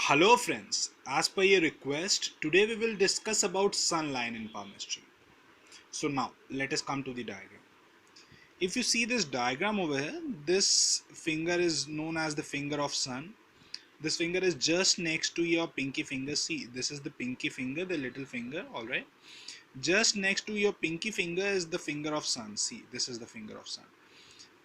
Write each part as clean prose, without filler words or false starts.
Hello friends, as per your request, today we will discuss about sun line in palmistry. So now let us come to the diagram. If you see this diagram over here, this finger is known as the finger of sun. This finger is just next to your pinky finger. See, this is the pinky finger, the little finger, alright. Just next to your pinky finger is the finger of sun. See, this is the finger of sun.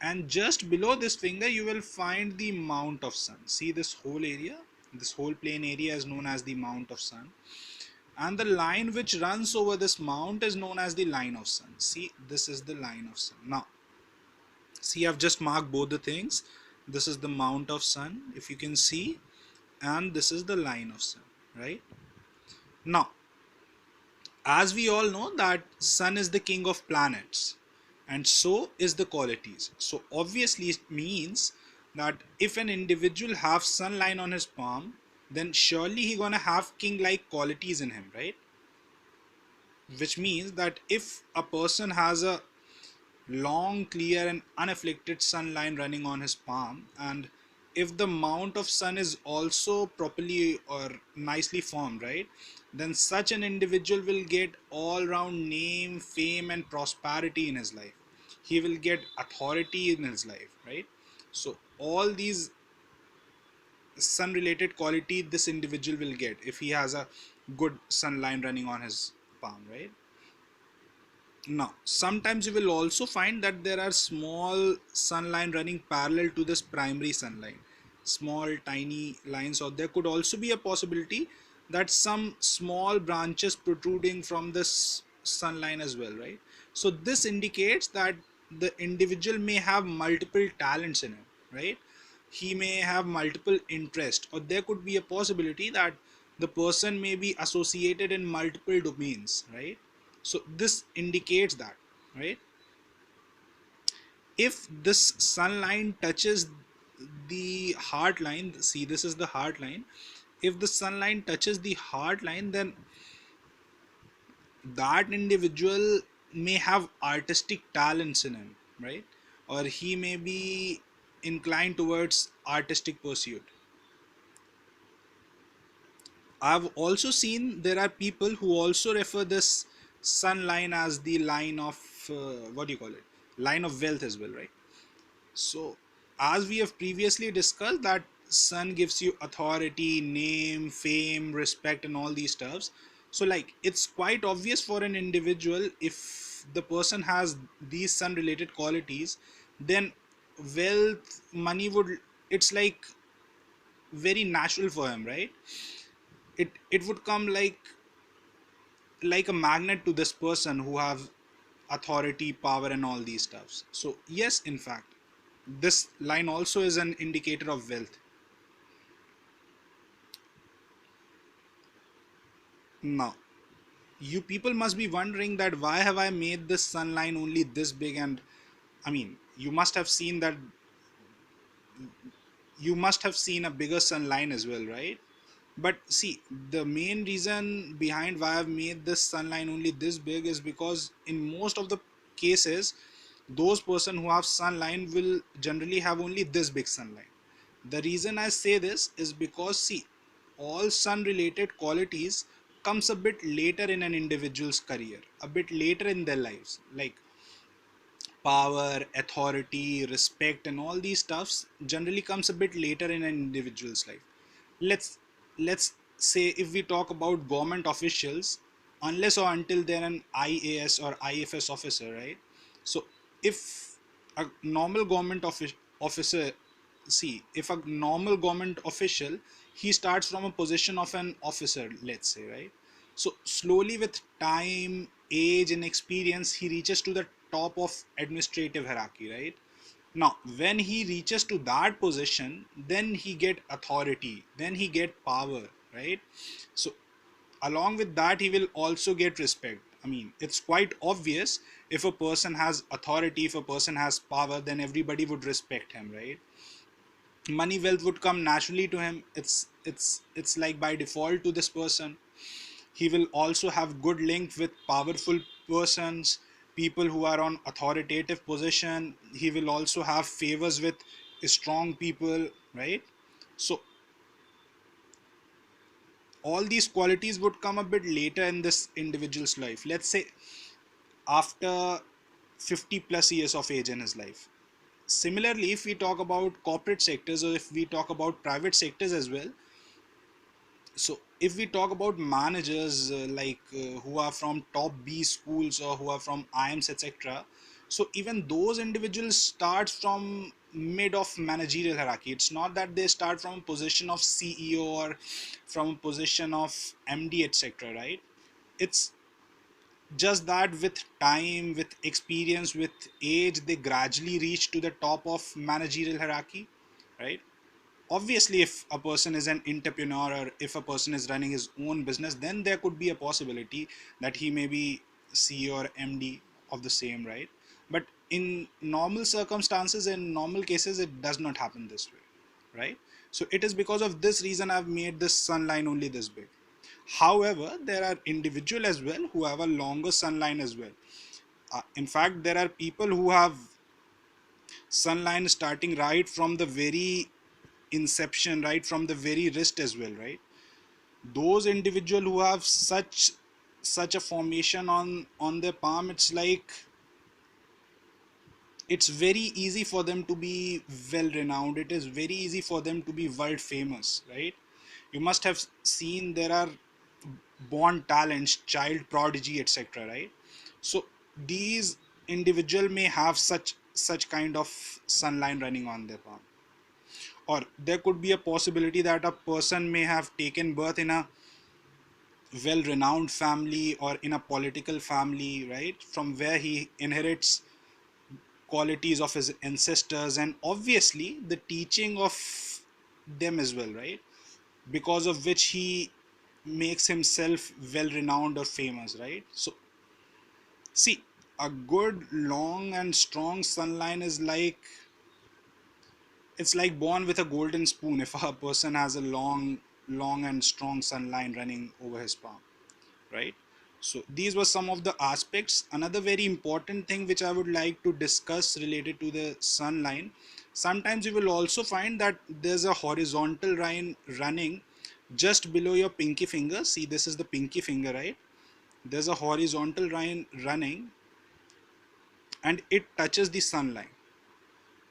And just below this finger you will find the mount of sun. See this whole area, this whole plane area is known as the mount of sun, and the line which runs over this mount is known as the line of sun. See, this is the line of sun. Now see, I've just marked both the things. This is the mount of sun, if you can see, and this is the line of sun, right? Now as we all know that sun is the king of planets, and so is the qualities. So obviously it means that if an individual have sun line on his palm, then surely he gonna have king like qualities in him, right? Which means that if a person has a long, clear and unafflicted sun line running on his palm, and if the mount of sun is also properly or nicely formed, right, then such an individual will get all round name, fame and prosperity in his life. He will get authority in his life, right? So all these sun related quality this individual will get if he has a good sun line running on his palm, right? Now, sometimes you will also find that there are small sun line running parallel to this primary sun line. Small, tiny lines, or there could also be a possibility that some small branches protruding from this sun line as well, right? So this indicates that the individual may have multiple talents in him, right? He may have multiple interests, or there could be a possibility that the person may be associated in multiple domains, right? So this indicates that, right? If this sun line touches the heart line, see this is the heart line. If the sun line touches the heart line, then that individual may have artistic talents in him, right? Or he may be inclined towards artistic pursuit. I've also seen there are people who also refer this sun line as the line of what do you call it? Line of wealth as well, right? So, as we have previously discussed, that sun gives you authority, name, fame, respect, and all these stuffs. So, like, it's quite obvious for an individual if the person has these sun related qualities, then wealth, money would, it's like very natural for him, right? It would come like a magnet to this person who have authority, power and all these stuffs. So yes, in fact this line also is an indicator of wealth. Now you people must be wondering that why have I made this sun line only this big, and I mean you must have seen a bigger sun line as well, right? But see, the main reason behind why I've made this sun line only this big is because in most of the cases, those person who have sun line will generally have only this big sun line. The reason I say this is because see, all sun related qualities comes a bit later in an individual's career, a bit later in their lives, like power, authority, respect and all these stuffs generally comes a bit later in an individual's life. Let's let's say if we talk about government officials, unless or until they're an IAS or IFS officer, right? So if a normal government officer, see, if a normal government official, he starts from a position of an officer, let's say, right? So slowly with time, age and experience, he reaches to the top of administrative hierarchy, right? Now when he reaches to that position, then he get authority, then he get power, right? So along with that he will also get respect. I mean, it's quite obvious, if a person has authority, if a person has power, then everybody would respect him, right? Money, wealth would come naturally to him. It's like by default to this person. He will also have good link with powerful persons, people who are on authoritative position. He will also have favors with strong people, right? So all these qualities would come a bit later in this individual's life. Let's say after 50 plus years of age in his life. Similarly, if we talk about corporate sectors, or if we talk about private sectors as well, so if we talk about managers who are from top B schools or who are from IMS, etc., so even those individuals start from mid of managerial hierarchy. It's not that they start from a position of CEO or from a position of MD, etc., right? It's just that with time, with experience, with age, they gradually reach to the top of managerial hierarchy, right? Obviously, if a person is an entrepreneur or if a person is running his own business, then there could be a possibility that he may be CEO or MD of the same, right? But in normal circumstances, in normal cases, it does not happen this way, right? So it is because of this reason I've made this sun line only this big. However, there are individuals as well who have a longer sun line as well. In fact, there are people who have sun line starting right from the very inception, right from the very wrist as well, right? Those individual who have such a formation on their palm, it's like it's very easy for them to be well renowned. It is very easy for them to be world famous, right? You must have seen there are born talents, child prodigy, etc., right? So these individual may have such kind of sunline running on their palm. Or there could be a possibility that a person may have taken birth in a well renowned family or in a political family, right, from where he inherits qualities of his ancestors and obviously the teaching of them as well, right, because of which he makes himself well renowned or famous, right? So see, a good long and strong sunline is like, it's like born with a golden spoon if a person has a long and strong sunline running over his palm, right? So these were some of the aspects. Another very important thing which I would like to discuss related to the sun line, sometimes you will also find that there's a horizontal line running just below your pinky finger. See, this is the pinky finger, right? There's a horizontal line running and it touches the sun line,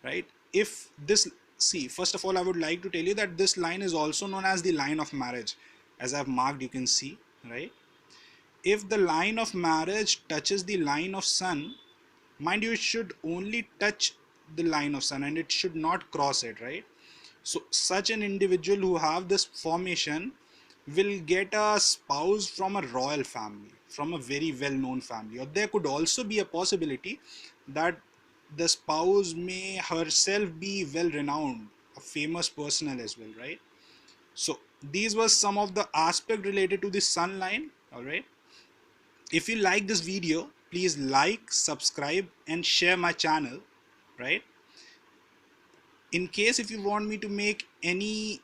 right? If this, see, first of all I would like to tell you that this line is also known as the line of marriage, as I've marked, you can see, right? If the line of marriage touches the line of sun, mind you, it should only touch the line of sun and it should not cross it, right? So such an individual who have this formation will get a spouse from a royal family, from a very well known family. Or there could also be a possibility that the spouse may herself be well renowned, a famous personal as well, right? So these were some of the aspect related to the sun line. All right, if you like this video, please like, subscribe and share my channel, right? In case if you want me to make any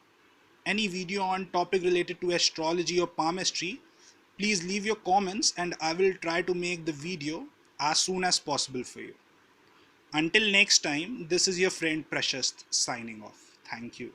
video on topic related to astrology or palmistry, please leave your comments and I will try to make the video as soon as possible for you. Until next time, this is your friend Prashasth signing off. Thank you.